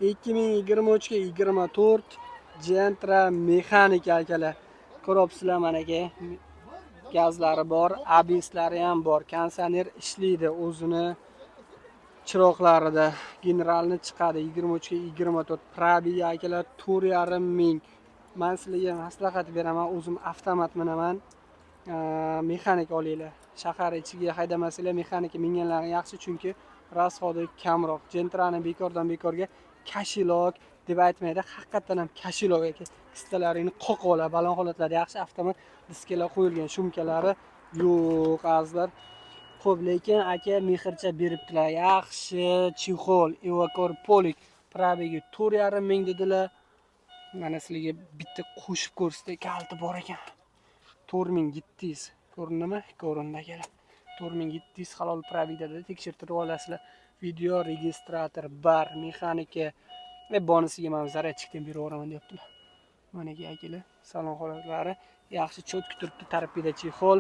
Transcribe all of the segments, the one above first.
2023-24 Gentra mexanika akalar. Ko'ryapsizlar mana aka. Gazlari bor, abislari ham bor. Kondisioner ishlaydi o'zini chiroqlarida. Generalni chiqadi 23-24. Probega akalar 4,5 ming. Men sizlarga maslahat beraman, o'zim avtomat minaman. Mexanika olinglar. Shahar ichiga haydamasanglar mexanika minganlar yaxshi, chunki rasxodi kamroq. Gentrani bekordan bekorga kashilok deb aytmaydi, haqiqatan ham kashilok aka. Istalaringni qoqib oladi. Balon holatlarda yaxshi avtomat diskalar qo'yilgan, shumkalari yo'q azlar. Xo'p, lekin aka mehrcha beribdilar. Yaxshi chexol, Evakor Polik probegi 4,5 ming dedilar. Mana sizlarga bitta qo'shib ko'rsatdi, kalti bor ekan. 4700 ko'rindimi? Ko'rindi akalar. 4700 halol probega dedi. Tekshirtirib olasizlar. Video registrator bar, mexanika va bonusiga men zaryadchikdan berib yuboraman deyaptilar. Mana akalar, salon holatlari yaxshi cho'tki turibdi. Tarpida chexol,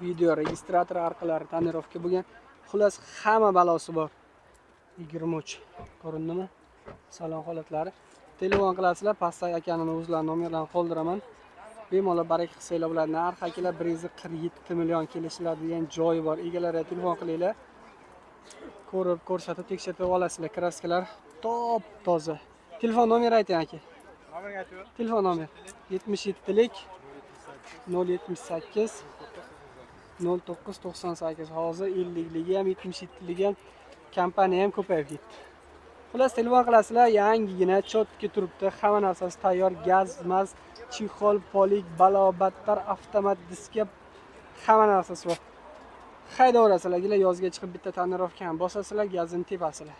video registrator orqalari tonirovka bo'lgan. Xullas hamma balosi bor. 23 ko'rindimi? Salon holatlari. Telefon qilasizlar, pastdagi akaning o'zlarining nomerlarini qoldiraman. Bemalol baraka qilsanglar bo'ladi. Narx akalar 147 million kelishiladigan joyi bor. Egalariga telefon qilinglar. Ko'rib, ko'rsatib, tekshirib olasizlar. Kraskalar top toza. Telefon nomeri ayting aka. Nomerga aytib. Telefon nomer 77lik 078 0998. Hozir 50ligi ham 77ligi ham kompaniya ham ko'payib ketdi. Xullas telefon qilasizlar, yangigina chotki turibdi. Hamma narsasi tayyor, gazmas, chexol, polik, balobattar, avtomat diska, hamma narsasi bor. Haydaverasizlar, yozga chiqib bitta tonirovka ham bosasizlar, gazini tepasizlar.